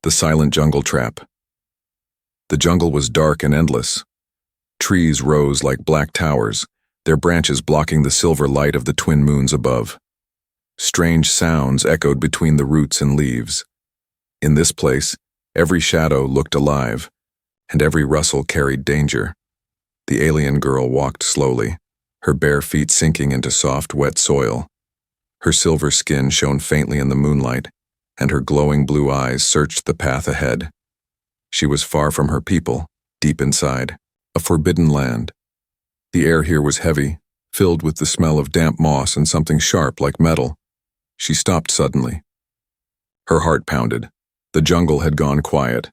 The silent jungle trap. The jungle was dark and endless. Trees rose like black towers, their branches blocking the silver light of the twin moons above. Strange sounds echoed between the roots and leaves. In this place, every shadow looked alive, and every rustle carried danger. The alien girl walked slowly, her bare feet sinking into soft, wet soil. Her silver skin shone faintly in the moonlight, and her glowing blue eyes searched the path ahead. She was far from her people, deep inside, a forbidden land. The air here was heavy, filled with the smell of damp moss and something sharp like metal. She stopped suddenly. Her heart pounded. The jungle had gone quiet.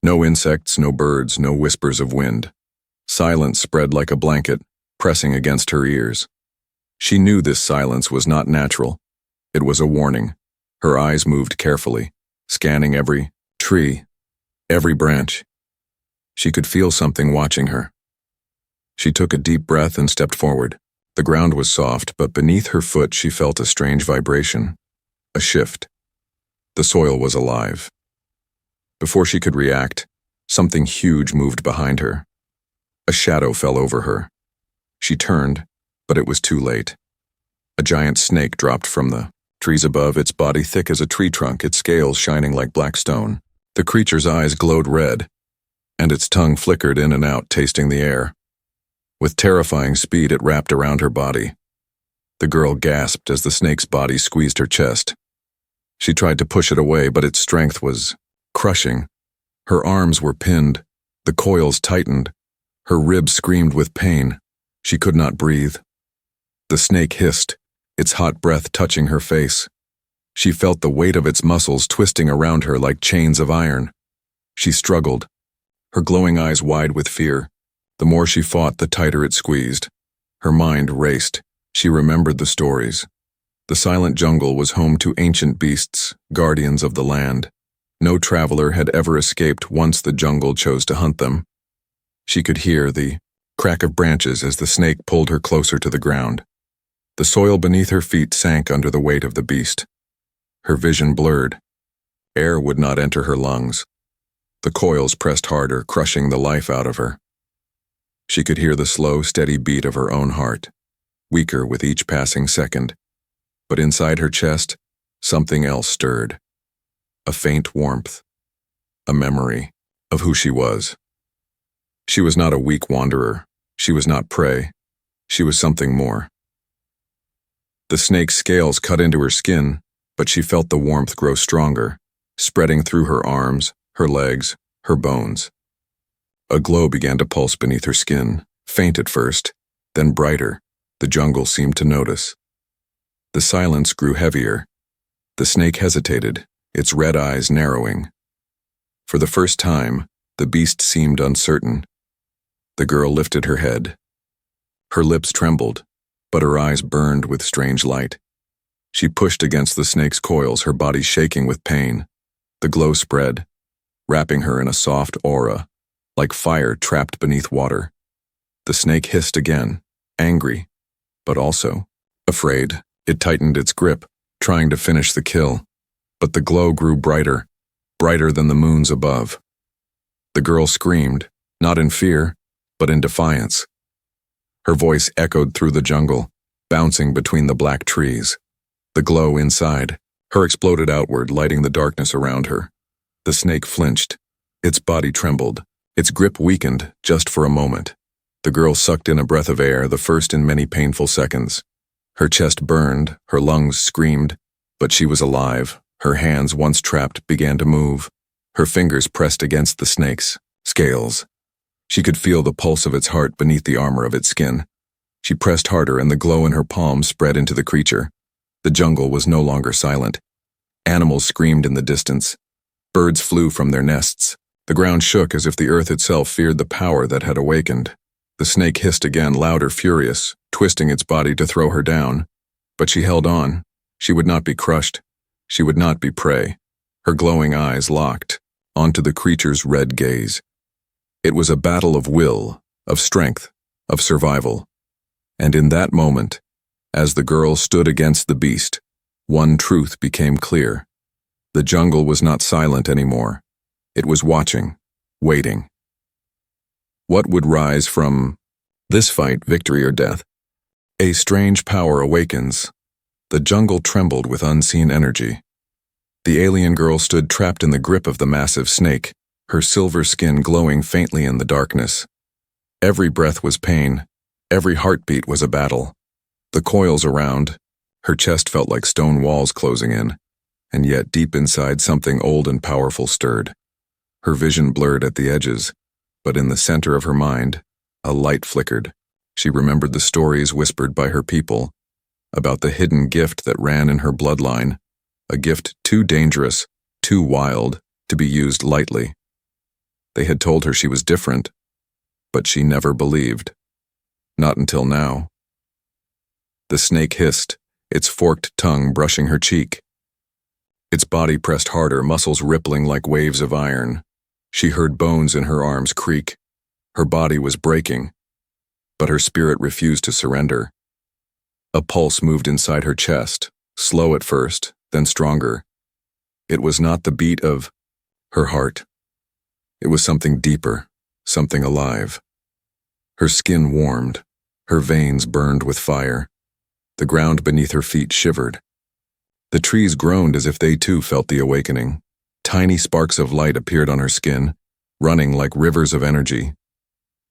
No insects, no birds, no whispers of wind. Silence spread like a blanket, pressing against her ears. She knew this silence was not natural. It was a warning. Her eyes moved carefully, scanning every tree, every branch. She could feel something watching her. She took a deep breath and stepped forward. The ground was soft, but beneath her foot she felt a strange vibration, a shift. The soil was alive. Before she could react, something huge moved behind her. A shadow fell over her. She turned, but it was too late. A giant snake dropped from the trees above, its body thick as a tree trunk, its scales shining like black stone. The creature's eyes glowed red, and its tongue flickered in and out, tasting the air. With terrifying speed, it wrapped around her body. The girl gasped as the snake's body squeezed her chest. She tried to push it away, but its strength was crushing. Her arms were pinned, the coils tightened. Her ribs screamed with pain. She could not breathe. The snake hissed, its hot breath touching her face. She felt the weight of its muscles twisting around her like chains of iron. She struggled, her glowing eyes wide with fear. The more she fought, the tighter it squeezed. Her mind raced. She remembered the stories. The silent jungle was home to ancient beasts, guardians of the land. No traveler had ever escaped once the jungle chose to hunt them. She could hear the crack of branches as the snake pulled her closer to the ground. The soil beneath her feet sank under the weight of the beast. Her vision blurred. Air would not enter her lungs. The coils pressed harder, crushing the life out of her. She could hear the slow, steady beat of her own heart, weaker with each passing second. But inside her chest, something else stirred. A faint warmth. A memory of who she was. She was not a weak wanderer. She was not prey. She was something more. The snake's scales cut into her skin, but she felt the warmth grow stronger, spreading through her arms, her legs, her bones. A glow began to pulse beneath her skin, faint at first, then brighter. The jungle seemed to notice. The silence grew heavier. The snake hesitated, its red eyes narrowing. For the first time, the beast seemed uncertain. The girl lifted her head. Her lips trembled, but her eyes burned with strange light. She pushed against the snake's coils, her body shaking with pain. The glow spread, wrapping her in a soft aura, like fire trapped beneath water. The snake hissed again, angry, but also afraid. It tightened its grip, trying to finish the kill. But the glow grew brighter, brighter than the moons above. The girl screamed, not in fear, but in defiance. Her voice echoed through the jungle, bouncing between the black trees. The glow inside her exploded outward, lighting the darkness around her. The snake flinched. Its body trembled. Its grip weakened, just for a moment. The girl sucked in a breath of air, the first in many painful seconds. Her chest burned, her lungs screamed, but she was alive. Her hands, once trapped, began to move. Her fingers pressed against the snake's scales. She could feel the pulse of its heart beneath the armor of its skin. She pressed harder, and the glow in her palms spread into the creature. The jungle was no longer silent. Animals screamed in the distance. Birds flew from their nests. The ground shook as if the earth itself feared the power that had awakened. The snake hissed again, louder, furious, twisting its body to throw her down. But she held on. She would not be crushed. She would not be prey. Her glowing eyes locked onto the creature's red gaze. It was a battle of will, of strength, of survival. And in that moment, as the girl stood against the beast, one truth became clear. The jungle was not silent anymore. It was watching, waiting. What would rise from this fight, victory or death? A strange power awakens. The jungle trembled with unseen energy. The alien girl stood trapped in the grip of the massive snake, her silver skin glowing faintly in the darkness. Every breath was pain, every heartbeat was a battle. The coils around, her chest felt like stone walls closing in, and yet deep inside something old and powerful stirred. Her vision blurred at the edges, but in the center of her mind, a light flickered. She remembered the stories whispered by her people, about the hidden gift that ran in her bloodline, a gift too dangerous, too wild, to be used lightly. They had told her she was different, but she never believed. Not until now. The snake hissed, its forked tongue brushing her cheek. Its body pressed harder, muscles rippling like waves of iron. She heard bones in her arms creak. Her body was breaking, but her spirit refused to surrender. A pulse moved inside her chest, slow at first, then stronger. It was not the beat of her heart. It was something deeper, something alive. Her skin warmed, her veins burned with fire. The ground beneath her feet shivered. The trees groaned as if they too felt the awakening. Tiny sparks of light appeared on her skin, running like rivers of energy.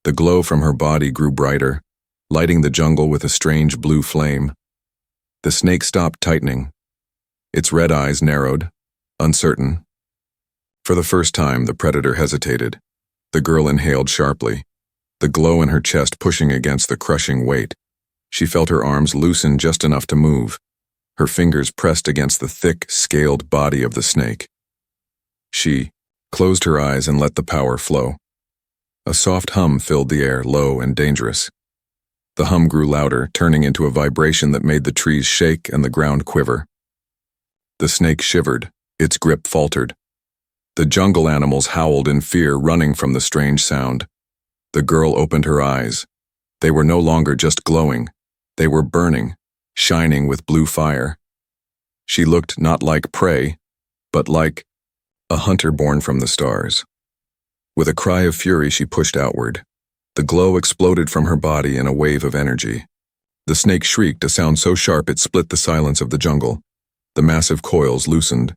The glow from her body grew brighter, lighting the jungle with a strange blue flame. The snake stopped tightening. Its red eyes narrowed, uncertain. For the first time, the predator hesitated. The girl inhaled sharply, the glow in her chest pushing against the crushing weight. She felt her arms loosen just enough to move. Her fingers pressed against the thick, scaled body of the snake. She closed her eyes and let the power flow. A soft hum filled the air, low and dangerous. The hum grew louder, turning into a vibration that made the trees shake and the ground quiver. The snake shivered, its grip faltered. The jungle animals howled in fear, running from the strange sound. The girl opened her eyes. They were no longer just glowing. They were burning, shining with blue fire. She looked not like prey, but like a hunter born from the stars. With a cry of fury, she pushed outward. The glow exploded from her body in a wave of energy. The snake shrieked, a sound so sharp it split the silence of the jungle. The massive coils loosened.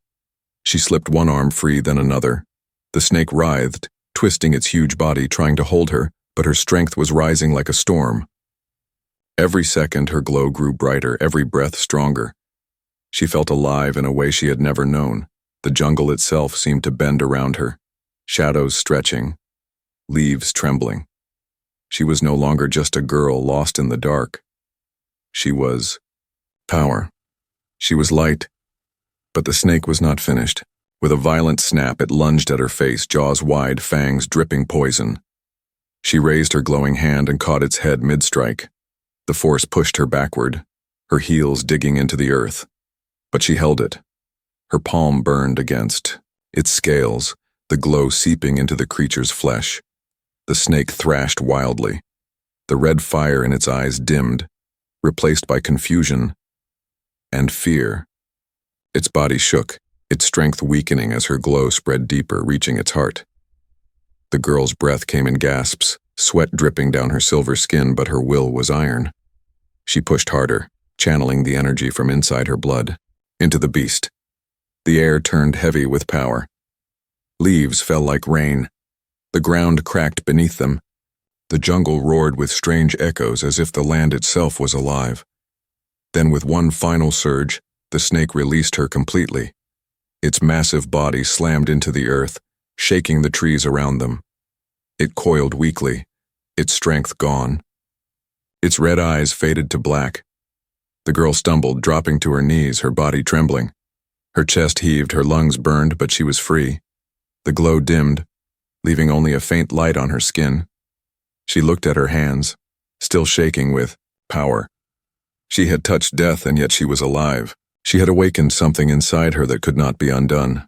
She slipped one arm free, then another. The snake writhed, twisting its huge body, trying to hold her, but her strength was rising like a storm. Every second, her glow grew brighter, every breath stronger. She felt alive in a way she had never known. The jungle itself seemed to bend around her, shadows stretching, leaves trembling. She was no longer just a girl lost in the dark. She was power. She was light. But the snake was not finished. With a violent snap, it lunged at her face, jaws wide, fangs dripping poison. She raised her glowing hand and caught its head mid-strike. The force pushed her backward, her heels digging into the earth. But she held it. Her palm burned against its scales, the glow seeping into the creature's flesh. The snake thrashed wildly. The red fire in its eyes dimmed, replaced by confusion and fear. Its body shook, its strength weakening as her glow spread deeper, reaching its heart. The girl's breath came in gasps, sweat dripping down her silver skin, but her will was iron. She pushed harder, channeling the energy from inside her blood into the beast. The air turned heavy with power. Leaves fell like rain. The ground cracked beneath them. The jungle roared with strange echoes as if the land itself was alive. Then with one final surge, the snake released her completely. Its massive body slammed into the earth, shaking the trees around them. It coiled weakly, its strength gone. Its red eyes faded to black. The girl stumbled, dropping to her knees, her body trembling. Her chest heaved, her lungs burned, but she was free. The glow dimmed, leaving only a faint light on her skin. She looked at her hands, still shaking with power. She had touched death, and yet she was alive. She had awakened something inside her that could not be undone.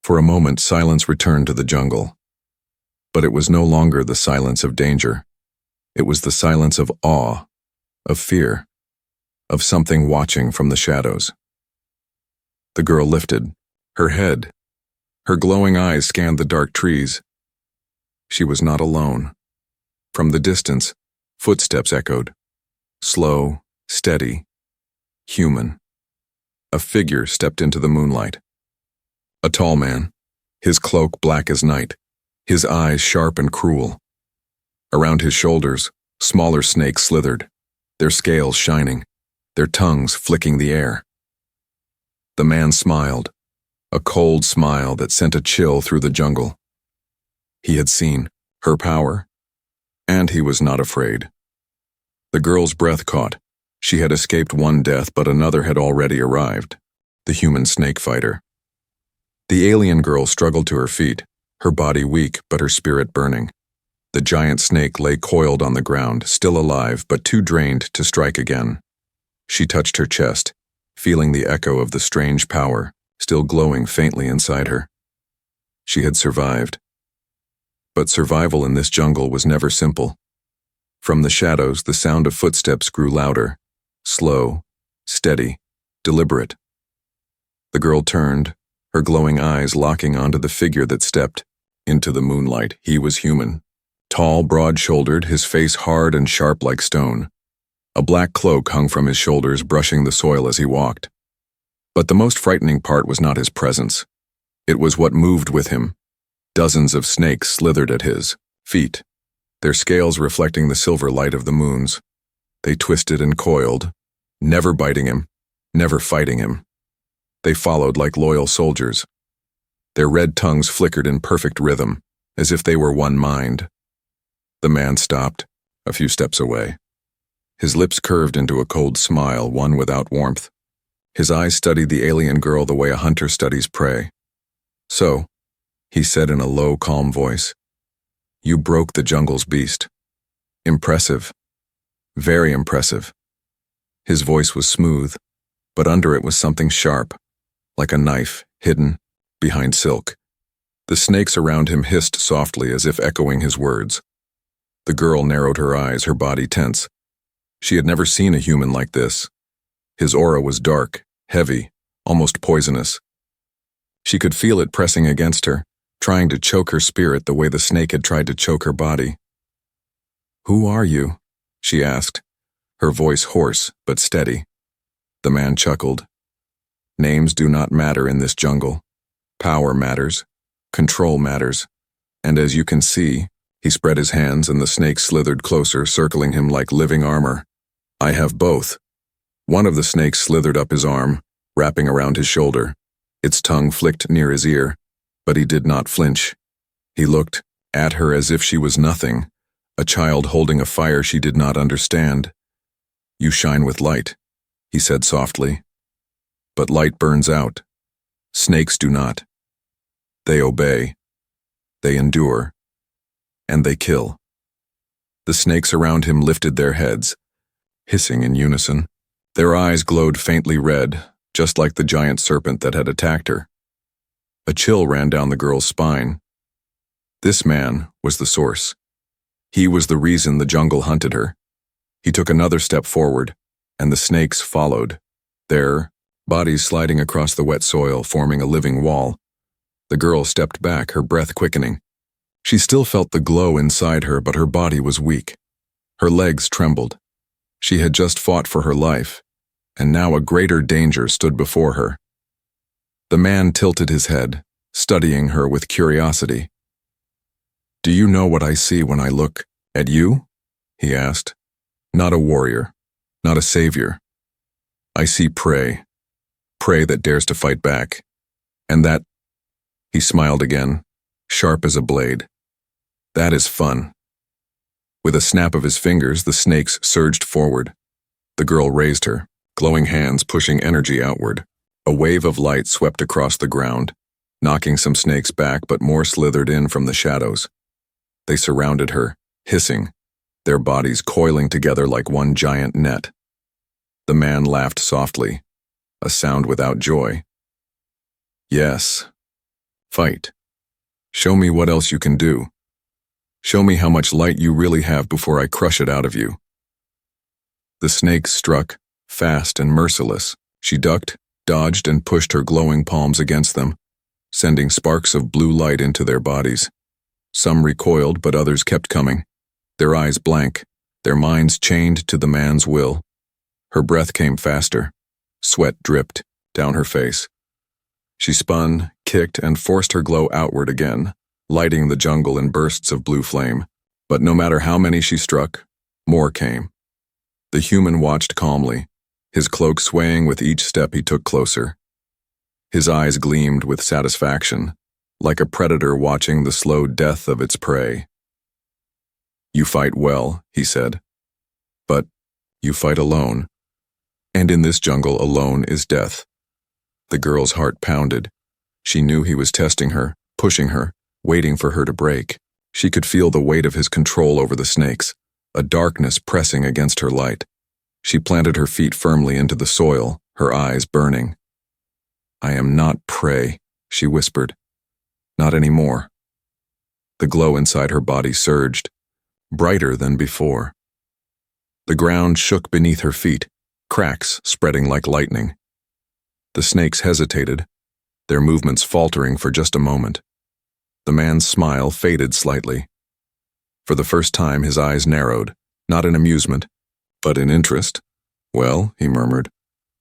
For a moment, silence returned to the jungle. But it was no longer the silence of danger. It was the silence of awe, of fear, of something watching from the shadows. The girl lifted, her head, Her glowing eyes scanned the dark trees. She was not alone. From the distance, footsteps echoed. Slow, steady, human. A figure stepped into the moonlight. A tall man, his cloak black as night, his eyes sharp and cruel. Around his shoulders, smaller snakes slithered, their scales shining, their tongues flicking the air. The man smiled, a cold smile that sent a chill through the jungle. He had seen her power, and he was not afraid. The girl's breath caught. She had escaped one death, but another had already arrived. The human snake fighter. The alien girl struggled to her feet, her body weak but her spirit burning. The giant snake lay coiled on the ground, still alive but too drained to strike again. She touched her chest, feeling the echo of the strange power, still glowing faintly inside her. She had survived. But survival in this jungle was never simple. From the shadows, the sound of footsteps grew louder, slow, steady, deliberate. The girl turned, her glowing eyes locking onto the figure that stepped into the moonlight. He was human. Tall, broad-shouldered, his face hard and sharp like stone. A black cloak hung from his shoulders, brushing the soil as he walked. But the most frightening part was not his presence. It was what moved with him. Dozens of snakes slithered at his feet, their scales reflecting the silver light of the moons. They twisted and coiled, never biting him, never fighting him. They followed like loyal soldiers. Their red tongues flickered in perfect rhythm, as if they were one mind. The man stopped, a few steps away. His lips curved into a cold smile, one without warmth. His eyes studied the alien girl the way a hunter studies prey. "So," he said in a low, calm voice, "you broke the jungle's beast. Impressive. Very impressive." His voice was smooth, but under it was something sharp, like a knife hidden behind silk. The snakes around him hissed softly as if echoing his words. The girl narrowed her eyes, her body tense. She had never seen a human like this. His aura was dark, heavy, almost poisonous. She could feel it pressing against her, trying to choke her spirit the way the snake had tried to choke her body. "Who are you?" she asked, her voice hoarse but steady. The man chuckled. "Names do not matter in this jungle. Power matters. Control matters. And as you can see," he spread his hands and the snakes slithered closer, circling him like living armor. "I have both." One of the snakes slithered up his arm, wrapping around his shoulder. Its tongue flicked near his ear, but he did not flinch. He looked at her as if she was nothing, a child holding a fire she did not understand. "You shine with light," he said softly. "But light burns out. Snakes do not. They obey. They endure. And they kill." The snakes around him lifted their heads, hissing in unison. Their eyes glowed faintly red, just like the giant serpent that had attacked her. A chill ran down the girl's spine. This man was the source. He was the reason the jungle hunted her. He took another step forward, and the snakes followed, their bodies sliding across the wet soil, forming a living wall. The girl stepped back, her breath quickening. She still felt the glow inside her, but her body was weak. Her legs trembled. She had just fought for her life, and now a greater danger stood before her. The man tilted his head, studying her with curiosity. "Do you know what I see when I look at you?" he asked. "Not a warrior, not a savior. I see prey, prey that dares to fight back. And that," he smiled again, sharp as a blade, "that is fun." With a snap of his fingers, the snakes surged forward. The girl raised her, glowing hands pushing energy outward. A wave of light swept across the ground, knocking some snakes back, but more slithered in from the shadows. They surrounded her, hissing, their bodies coiling together like one giant net. The man laughed softly, a sound without joy. "Yes. Fight. Show me what else you can do. Show me how much light you really have before I crush it out of you." The snakes struck, fast and merciless. She ducked, dodged, and pushed her glowing palms against them. sending sparks of blue light into their bodies. Some recoiled, but others kept coming, their eyes blank, their minds chained to the man's will. Her breath came faster. Sweat dripped down her face. She spun, kicked, and forced her glow outward again, lighting the jungle in bursts of blue flame. But no matter how many she struck, more came. The human watched calmly, his cloak swaying with each step he took closer. His eyes gleamed with satisfaction, like a predator watching the slow death of its prey. "You fight well," he said. "But you fight alone. And in this jungle, alone is death." The girl's heart pounded. She knew he was testing her, pushing her, waiting for her to break. She could feel the weight of his control over the snakes, a darkness pressing against her light. She planted her feet firmly into the soil, her eyes burning. "I am not prey," she whispered. "Not anymore." The glow inside her body surged, brighter than before. The ground shook beneath her feet, cracks spreading like lightning. The snakes hesitated, their movements faltering for just a moment. The man's smile faded slightly. For the first time, his eyes narrowed, not in amusement, but in interest. "Well," he murmured,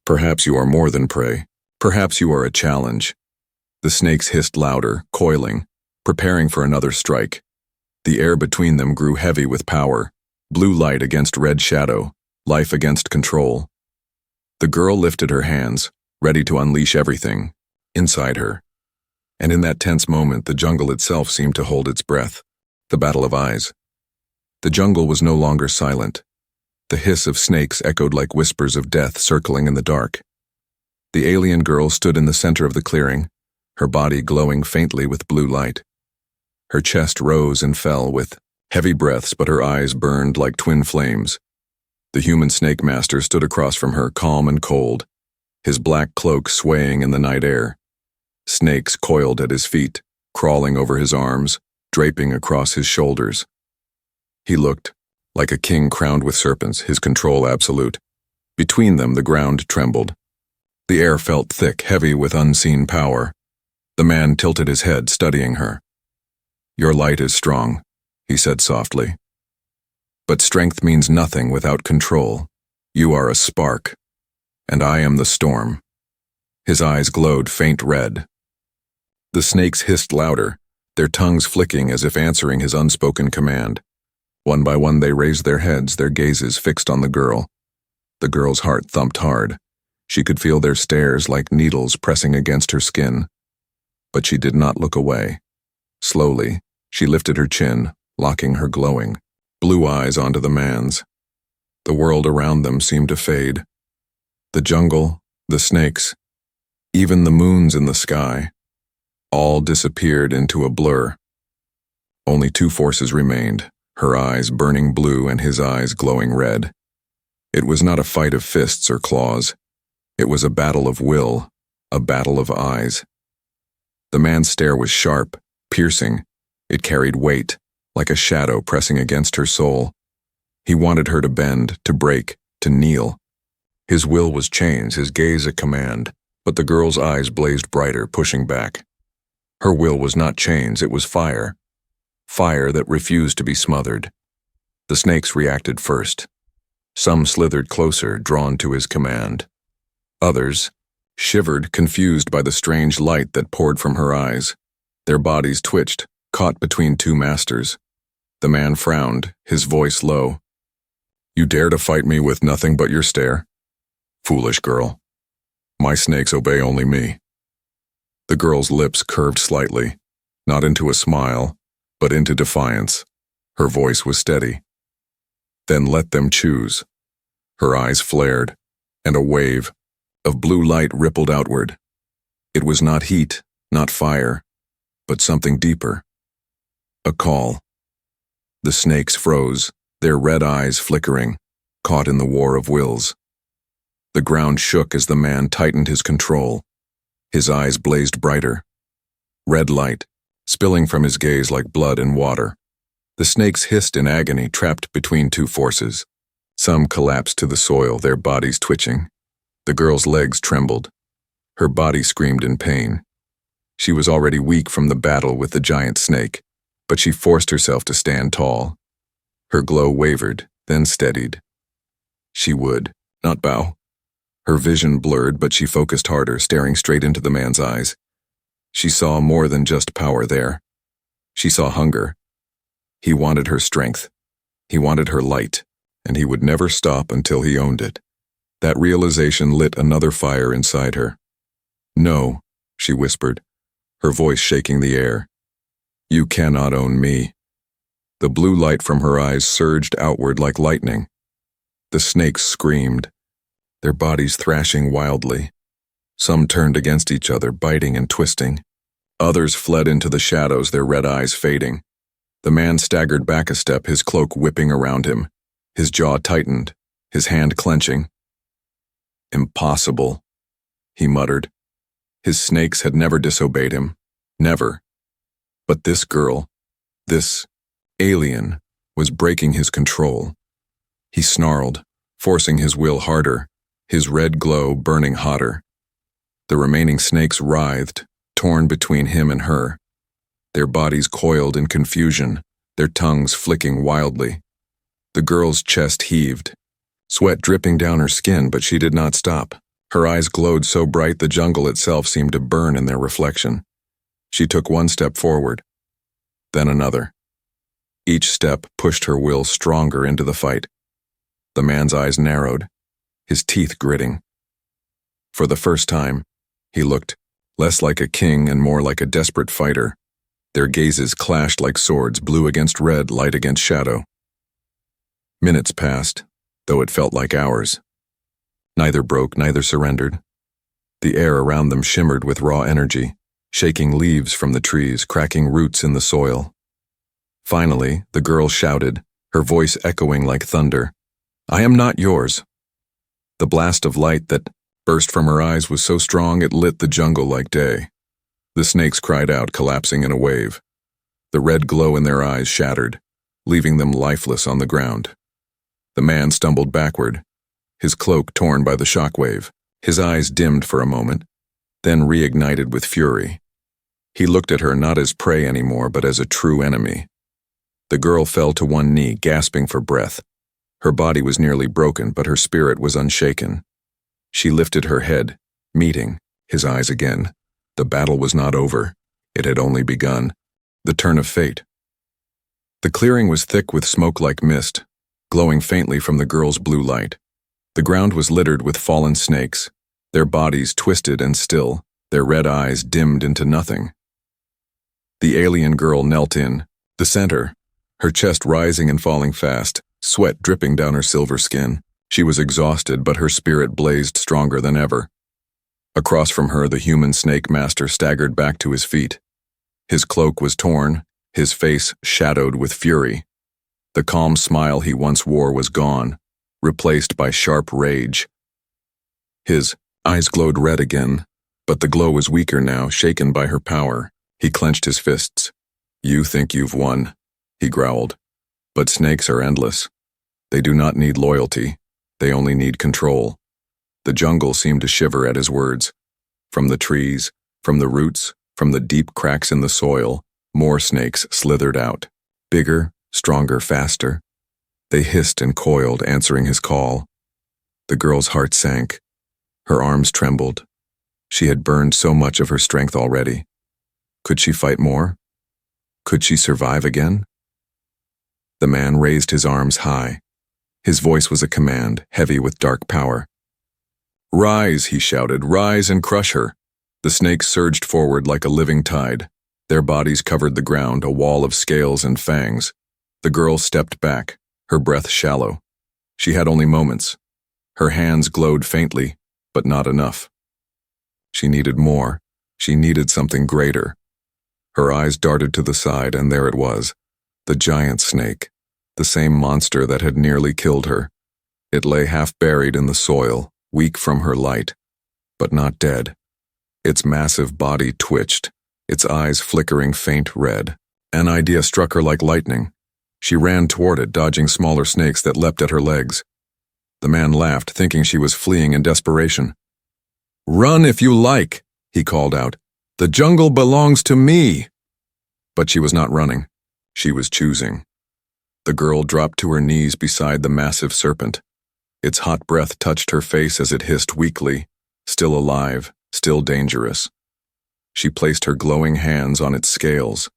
"perhaps you are more than prey. Perhaps you are a challenge." The snakes hissed louder, coiling, preparing for another strike. The air between them grew heavy with power, blue light against red shadow, life against control. The girl lifted her hands, ready to unleash everything, inside her. And in that tense moment, the jungle itself seemed to hold its breath. The battle of eyes. The jungle was no longer silent. The hiss of snakes echoed like whispers of death circling in the dark. The alien girl stood in the center of the clearing, her body glowing faintly with blue light. Her chest rose and fell with heavy breaths, but her eyes burned like twin flames. The human snake master stood across from her, calm and cold, his black cloak swaying in the night air. Snakes coiled at his feet, crawling over his arms, draping across his shoulders. He looked like a king crowned with serpents, his control absolute. Between them, the ground trembled. The air felt thick, heavy with unseen power. The man tilted his head, studying her. "Your light is strong," he said softly. "But strength means nothing without control. You are a spark, and I am the storm." His eyes glowed faint red. The snakes hissed louder, their tongues flicking as if answering his unspoken command. One by one they raised their heads, their gazes fixed on the girl. The girl's heart thumped hard. She could feel their stares like needles pressing against her skin. But she did not look away. Slowly, she lifted her chin, locking her glowing blue eyes onto the man's. The world around them seemed to fade. The jungle, the snakes, even the moons in the sky, all disappeared into a blur. Only two forces remained, her eyes burning blue and his eyes glowing red. It was not a fight of fists or claws. It was a battle of will, a battle of eyes. The man's stare was sharp, piercing. It carried weight, like a shadow pressing against her soul. He wanted her to bend, to break, to kneel. His will was chains, his gaze a command, but the girl's eyes blazed brighter, pushing back. Her will was not chains, it was fire. Fire that refused to be smothered. The snakes reacted first. Some slithered closer, drawn to his command. Others shivered, confused by the strange light that poured from her eyes. Their bodies twitched, caught between two masters. The man frowned, his voice low. "You dare to fight me with nothing but your stare? Foolish girl. My snakes obey only me." The girl's lips curved slightly, not into a smile, but into defiance. Her voice was steady. "Then let them choose." Her eyes flared, and a wave of blue light rippled outward. It was not heat, not fire, but something deeper. A call. The snakes froze, their red eyes flickering, caught in the war of wills. The ground shook as the man tightened his control. His eyes blazed brighter. Red light, spilling from his gaze like blood and water. The snakes hissed in agony, trapped between two forces. Some collapsed to the soil, their bodies twitching. The girl's legs trembled. Her body screamed in pain. She was already weak from the battle with the giant snake, but she forced herself to stand tall. Her glow wavered, then steadied. She would not bow. Her vision blurred, but she focused harder, staring straight into the man's eyes. She saw more than just power there. She saw hunger. He wanted her strength. He wanted her light, and he would never stop until he owned it. That realization lit another fire inside her. "No," she whispered, her voice shaking the air. "You cannot own me." The blue light from her eyes surged outward like lightning. The snakes screamed, their bodies thrashing wildly. Some turned against each other, biting and twisting. Others fled into the shadows, their red eyes fading. The man staggered back a step, his cloak whipping around him. His jaw tightened, his hand clenching. "Impossible," he muttered. His snakes had never disobeyed him. Never. But this girl, this alien, was breaking his control. He snarled, forcing his will harder, his red glow burning hotter. The remaining snakes writhed, torn between him and her. Their bodies coiled in confusion, their tongues flicking wildly. The girl's chest heaved, sweat dripping down her skin, but she did not stop. Her eyes glowed so bright the jungle itself seemed to burn in their reflection. She took one step forward, then another. Each step pushed her will stronger into the fight. The man's eyes narrowed, his teeth gritting. For the first time, he looked less like a king and more like a desperate fighter. Their gazes clashed like swords, blue against red, light against shadow. Minutes passed, though it felt like hours. Neither broke, neither surrendered. The air around them shimmered with raw energy, shaking leaves from the trees, cracking roots in the soil. Finally, the girl shouted, her voice echoing like thunder, "I am not yours." The blast of light that burst from her eyes was so strong it lit the jungle like day. The snakes cried out, collapsing in a wave. The red glow in their eyes shattered, leaving them lifeless on the ground. The man stumbled backward, his cloak torn by the shockwave. His eyes dimmed for a moment, then reignited with fury. He looked at her not as prey anymore, but as a true enemy. The girl fell to one knee, gasping for breath. Her body was nearly broken, but her spirit was unshaken. She lifted her head, meeting his eyes again. The battle was not over. It had only begun. The turn of fate. The clearing was thick with smoke like mist, glowing faintly from the girl's blue light. The ground was littered with fallen snakes, their bodies twisted and still, their red eyes dimmed into nothing. The alien girl knelt in the center, her chest rising and falling fast, sweat dripping down her silver skin. She was exhausted, but her spirit blazed stronger than ever. Across from her, the human snake master staggered back to his feet. His cloak was torn, his face shadowed with fury. The calm smile he once wore was gone, replaced by sharp rage. His eyes glowed red again, but the glow was weaker now, shaken by her power. He clenched his fists. "You think you've won," he growled. "But snakes are endless. They do not need loyalty. They only need control." The jungle seemed to shiver at his words. From the trees, from the roots, from the deep cracks in the soil, more snakes slithered out. Bigger, stronger, faster. They hissed and coiled, answering his call. The girl's heart sank. Her arms trembled. She had burned so much of her strength already. Could she fight more? Could she survive again? The man raised his arms high. His voice was a command, heavy with dark power. "Rise," he shouted, "rise and crush her." The snakes surged forward like a living tide. Their bodies covered the ground, a wall of scales and fangs. The girl stepped back, her breath shallow. She had only moments. Her hands glowed faintly, but not enough. She needed more. She needed something greater. Her eyes darted to the side, and there it was, the giant snake, the same monster that had nearly killed her. It lay half buried in the soil, weak from her light, but not dead. Its massive body twitched, its eyes flickering faint red. An idea struck her like lightning. She ran toward it, dodging smaller snakes that leapt at her legs. The man laughed, thinking she was fleeing in desperation. "Run if you like," he called out. The jungle belongs to me! But she was not running. She was choosing. The girl dropped to her knees beside the massive serpent. Its hot breath touched her face as it hissed weakly, still alive, still dangerous. She placed her glowing hands on its scales.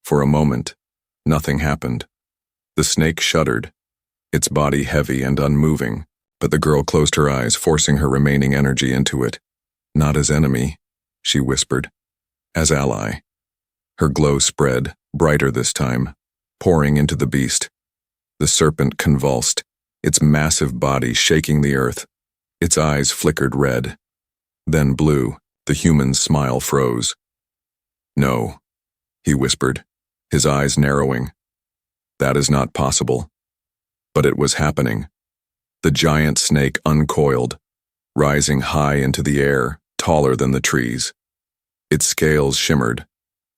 For a moment, nothing happened. The snake shuddered, its body heavy and unmoving, but the girl closed her eyes, forcing her remaining energy into it. Not as enemy, she whispered, as ally. Her glow spread, brighter this time, pouring into the beast. The serpent convulsed, its massive body shaking the earth. Its eyes flickered red, then blue. The human's smile froze. No, he whispered, his eyes narrowing. That is not possible. But it was happening. The giant snake uncoiled, rising high into the air, taller than the trees. Its scales shimmered,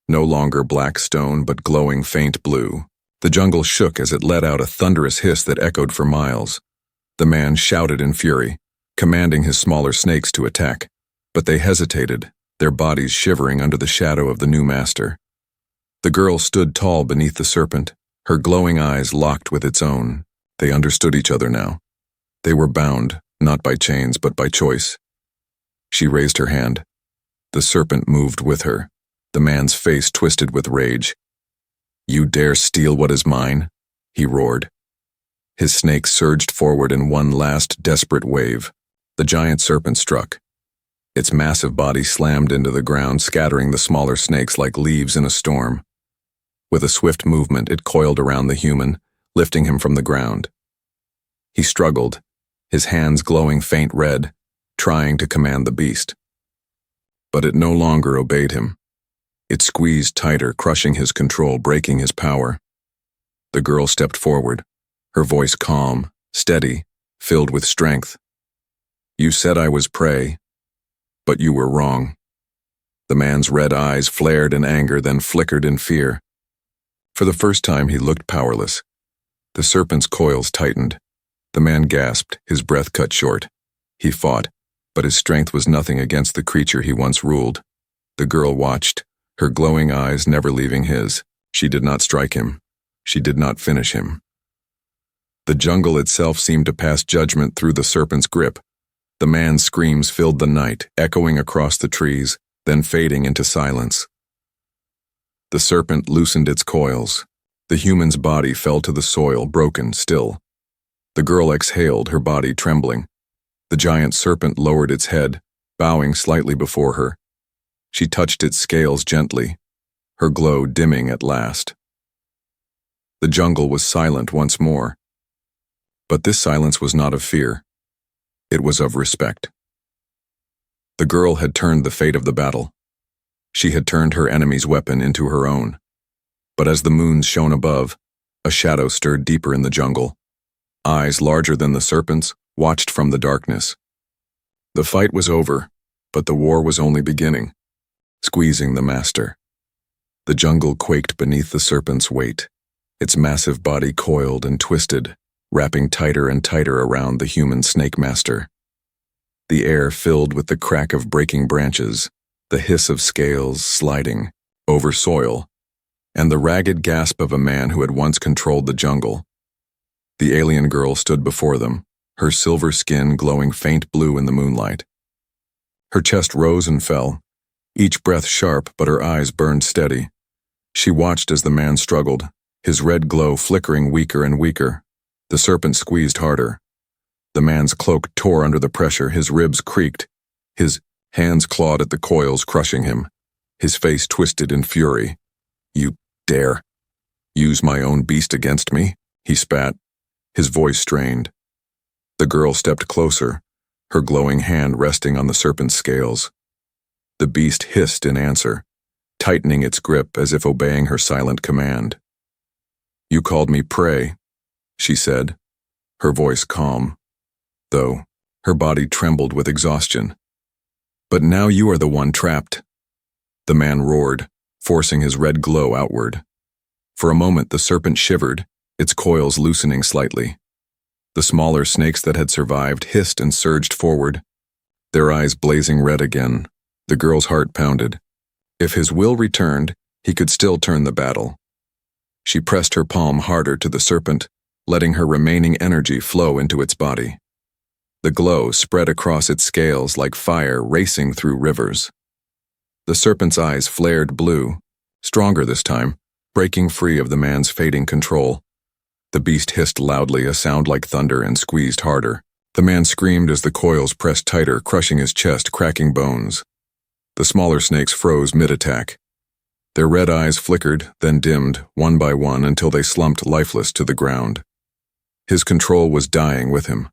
no longer black stone but glowing faint blue. The jungle shook as it let out a thunderous hiss that echoed for miles. The man shouted in fury, commanding his smaller snakes to attack. But they hesitated, their bodies shivering under the shadow of the new master. The girl stood tall beneath the serpent, her glowing eyes locked with its own. They understood each other now. They were bound, not by chains but by choice. She raised her hand. The serpent moved with her, the man's face twisted with rage. You dare steal what is mine? He roared. His snake surged forward in one last desperate wave. The giant serpent struck. Its massive body slammed into the ground, scattering the smaller snakes like leaves in a storm. With a swift movement, it coiled around the human, lifting him from the ground. He struggled, his hands glowing faint red, trying to command the beast. But it no longer obeyed him. It squeezed tighter, crushing his control, breaking his power. The girl stepped forward, her voice calm, steady, filled with strength. You said I was prey. But you were wrong. The man's red eyes flared in anger, then flickered in fear. For the first time, he looked powerless. The serpent's coils tightened. The man gasped, his breath cut short. He fought, but his strength was nothing against the creature he once ruled. The girl watched, her glowing eyes never leaving his. She did not strike him. She did not finish him. The jungle itself seemed to pass judgment through the serpent's grip. The man's screams filled the night, echoing across the trees, then fading into silence. The serpent loosened its coils. The human's body fell to the soil, broken, still. The girl exhaled, her body trembling. The giant serpent lowered its head, bowing slightly before her. She touched its scales gently, her glow dimming at last. The jungle was silent once more. But this silence was not of fear. It was of respect. The girl had turned the fate of the battle. She had turned her enemy's weapon into her own. But as the moons shone above, a shadow stirred deeper in the jungle. Eyes larger than the serpent's watched from the darkness. The fight was over, but the war was only beginning, squeezing the master. The jungle quaked beneath the serpent's weight. Its massive body coiled and twisted, wrapping tighter and tighter around the human snake master. The air filled with the crack of breaking branches, the hiss of scales sliding over soil, and the ragged gasp of a man who had once controlled the jungle. The alien girl stood before them, her silver skin glowing faint blue in the moonlight. Her chest rose and fell, each breath sharp, but her eyes burned steady. She watched as the man struggled, his red glow flickering weaker and weaker. The serpent squeezed harder. The man's cloak tore under the pressure, his ribs creaked. His hands clawed at the coils, crushing him. His face twisted in fury. You dare use my own beast against me? He spat, his voice strained. The girl stepped closer, her glowing hand resting on the serpent's scales. The beast hissed in answer, tightening its grip as if obeying her silent command. You called me prey, she said, her voice calm, though her body trembled with exhaustion. But now you are the one trapped. The man roared, forcing his red glow outward. For a moment the serpent shivered, its coils loosening slightly. The smaller snakes that had survived hissed and surged forward, their eyes blazing red again. The girl's heart pounded. If his will returned, he could still turn the battle. She pressed her palm harder to the serpent, letting her remaining energy flow into its body. The glow spread across its scales like fire racing through rivers. The serpent's eyes flared blue, stronger this time, breaking free of the man's fading control. The beast hissed loudly, a sound like thunder, and squeezed harder. The man screamed as the coils pressed tighter, crushing his chest, cracking bones. The smaller snakes froze mid-attack. Their red eyes flickered, then dimmed, one by one, until they slumped lifeless to the ground. His control was dying with him.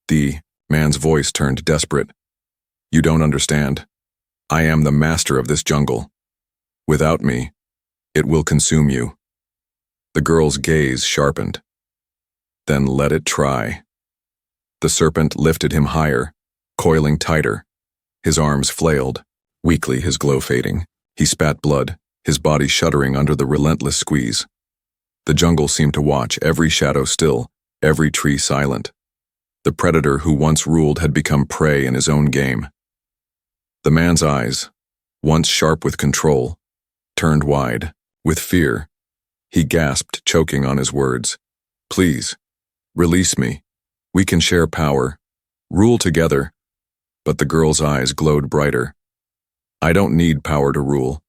The man's voice turned desperate. "You don't understand. I am the master of this jungle. Without me, it will consume you." The girl's gaze sharpened. "Then let it try." The serpent lifted him higher, coiling tighter. His arms flailed, weakly, his glow fading. He spat blood, his body shuddering under the relentless squeeze. The jungle seemed to watch, every shadow still, every tree silent. The predator who once ruled had become prey in his own game. The man's eyes, once sharp with control, turned wide, with fear. He gasped, choking on his words. "Please, release me. We can share power, rule together." But the girl's eyes glowed brighter. "I don't need power to rule.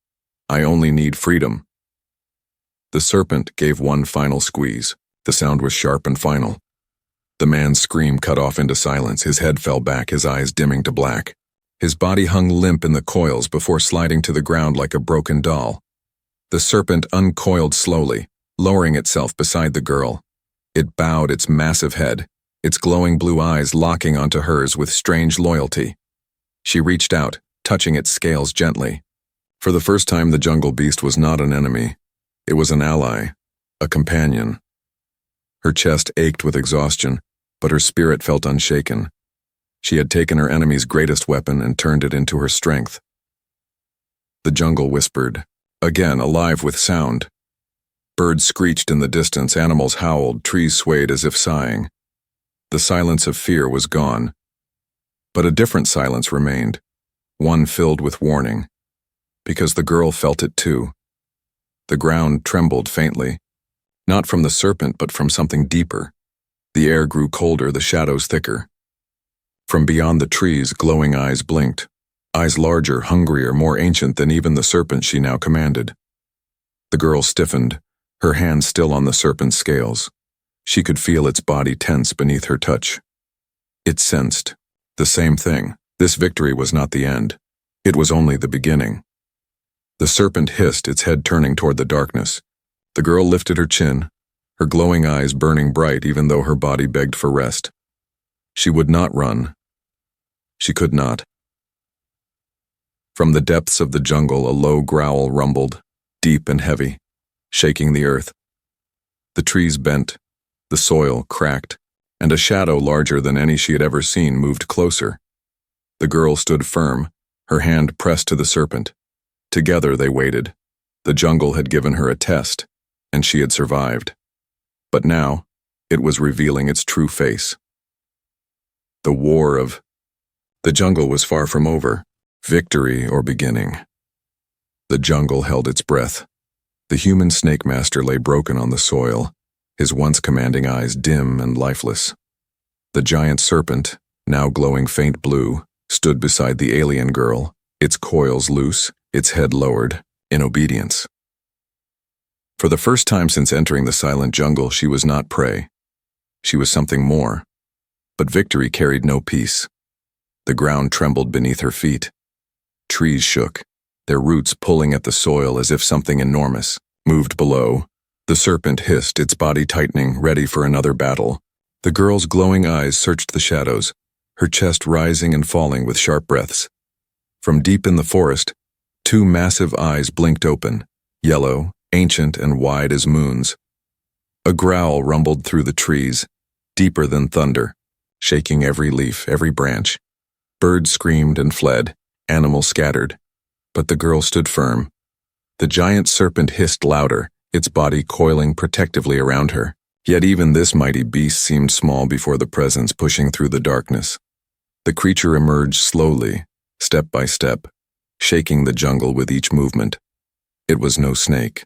I only need freedom." The serpent gave one final squeeze. The sound was sharp and final. The man's scream cut off into silence. His head fell back, his eyes dimming to black. His body hung limp in the coils before sliding to the ground like a broken doll. The serpent uncoiled slowly, lowering itself beside the girl. It bowed its massive head, its glowing blue eyes locking onto hers with strange loyalty. She reached out, touching its scales gently. For the first time, the jungle beast was not an enemy. It was an ally, a companion. Her chest ached with exhaustion, but her spirit felt unshaken. She had taken her enemy's greatest weapon and turned it into her strength. The jungle whispered, again alive with sound. Birds screeched in the distance, animals howled, trees swayed as if sighing. The silence of fear was gone. But a different silence remained, one filled with warning, because the girl felt it too. The ground trembled faintly, not from the serpent but from something deeper. The air grew colder, the shadows thicker. From beyond the trees, glowing eyes blinked, eyes larger, hungrier, more ancient than even the serpent she now commanded. The girl stiffened, her hand still on the serpent's scales. She could feel its body tense beneath her touch. It sensed the same thing. This victory was not the end. It was only the beginning. The serpent hissed, its head turning toward the darkness. The girl lifted her chin, her glowing eyes burning bright even though her body begged for rest. She would not run. She could not. From the depths of the jungle, a low growl rumbled, deep and heavy, shaking the earth. The trees bent, the soil cracked, and a shadow larger than any she had ever seen moved closer. The girl stood firm, her hand pressed to the serpent. Together they waited. The jungle had given her a test, and she had survived. But now, it was revealing its true face. The war of the jungle was far from over, victory or beginning. The jungle held its breath. The human snake master lay broken on the soil, his once commanding eyes dim and lifeless. The giant serpent, now glowing faint blue, stood beside the alien girl, its coils loose, its head lowered, in obedience. For the first time since entering the silent jungle, she was not prey. She was something more. But victory carried no peace. The ground trembled beneath her feet. Trees shook, their roots pulling at the soil as if something enormous moved below. The serpent hissed, its body tightening, ready for another battle. The girl's glowing eyes searched the shadows, her chest rising and falling with sharp breaths. From deep in the forest, two massive eyes blinked open, yellow, ancient, and wide as moons. A growl rumbled through the trees, deeper than thunder, shaking every leaf, every branch. Birds screamed and fled, animals scattered. But the girl stood firm. The giant serpent hissed louder, its body coiling protectively around her. Yet even this mighty beast seemed small before the presence pushing through the darkness. The creature emerged slowly, step by step, shaking the jungle with each movement. It was no snake.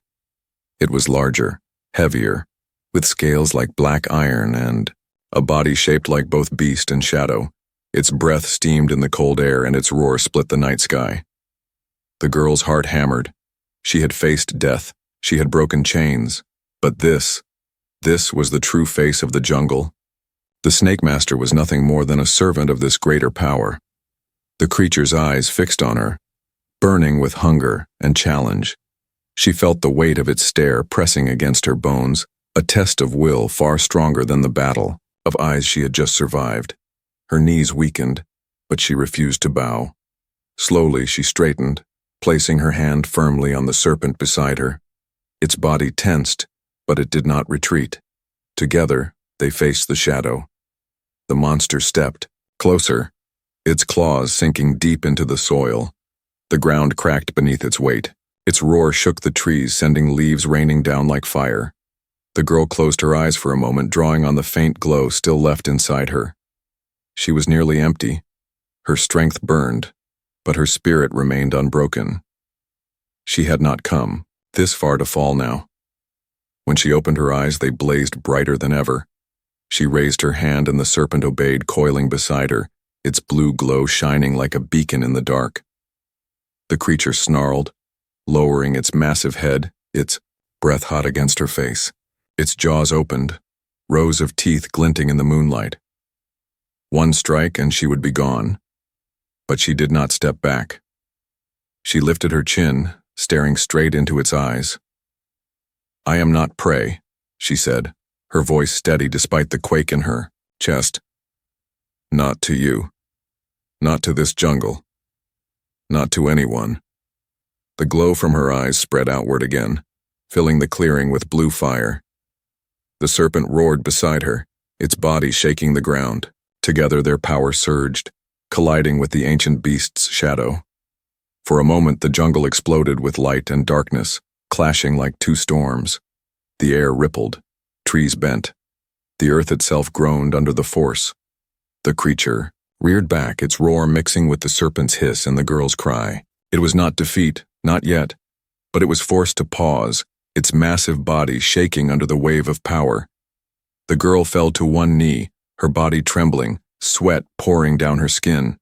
It was larger, heavier, with scales like black iron and a body shaped like both beast and shadow. Its breath steamed in the cold air and its roar split the night sky. The girl's heart hammered. She had faced death. She had broken chains. But this was the true face of the jungle. The Snake Master was nothing more than a servant of this greater power. The creature's eyes fixed on her, burning with hunger and challenge. She felt the weight of its stare pressing against her bones, a test of will far stronger than the battle of eyes she had just survived. Her knees weakened, but she refused to bow. Slowly she straightened, placing her hand firmly on the serpent beside her. Its body tensed, but it did not retreat. Together, they faced the shadow. The monster stepped, closer, its claws sinking deep into the soil. The ground cracked beneath its weight. Its roar shook the trees, sending leaves raining down like fire. The girl closed her eyes for a moment, drawing on the faint glow still left inside her. She was nearly empty. Her strength burned, but her spirit remained unbroken. She had not come this far to fall now. When she opened her eyes, they blazed brighter than ever. She raised her hand and the serpent obeyed, coiling beside her, its blue glow shining like a beacon in the dark. The creature snarled, lowering its massive head, its breath hot against her face. Its jaws opened, rows of teeth glinting in the moonlight. One strike and she would be gone. But she did not step back. She lifted her chin, staring straight into its eyes. "I am not prey," she said, her voice steady despite the quake in her chest. "Not to you. Not to this jungle. Not to anyone." The glow from her eyes spread outward again, filling the clearing with blue fire. The serpent roared beside her, its body shaking the ground. Together their power surged, colliding with the ancient beast's shadow. For a moment the jungle exploded with light and darkness, clashing like two storms. The air rippled, trees bent. The earth itself groaned under the force. The creature reared back, its roar mixing with the serpent's hiss and the girl's cry. It was not defeat, not yet, but it was forced to pause, its massive body shaking under the wave of power. The girl fell to one knee, her body trembling, sweat pouring down her skin.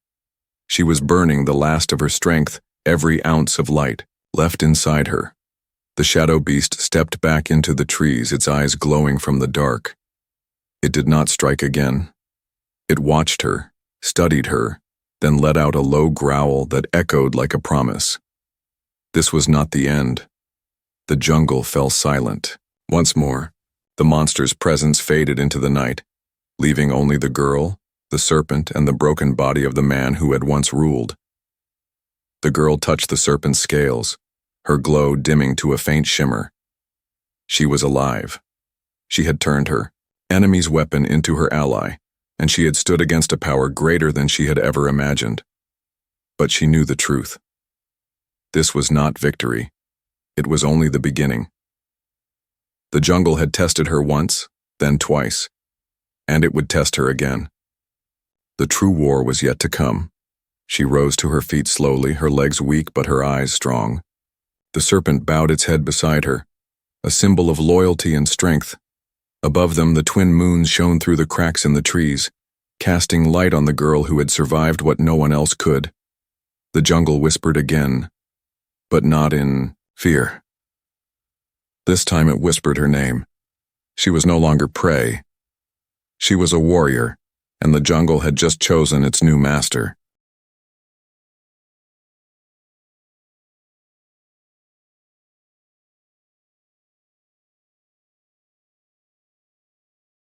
She was burning the last of her strength, every ounce of light left inside her. The shadow beast stepped back into the trees, its eyes glowing from the dark. It did not strike again. It watched her, studied her, then let out a low growl that echoed like a promise. This was not the end. The jungle fell silent. Once more, the monster's presence faded into the night, leaving only the girl, the serpent, and the broken body of the man who had once ruled. The girl touched the serpent's scales, her glow dimming to a faint shimmer. She was alive. She had turned her enemy's weapon into her ally, and she had stood against a power greater than she had ever imagined. But she knew the truth. This was not victory. It was only the beginning. The jungle had tested her once, then twice, and it would test her again. The true war was yet to come. She rose to her feet slowly, her legs weak but her eyes strong. The serpent bowed its head beside her, a symbol of loyalty and strength. Above them, the twin moons shone through the cracks in the trees, casting light on the girl who had survived what no one else could. The jungle whispered again, but not in fear. This time it whispered her name. She was no longer prey. She was a warrior, and the jungle had just chosen its new master.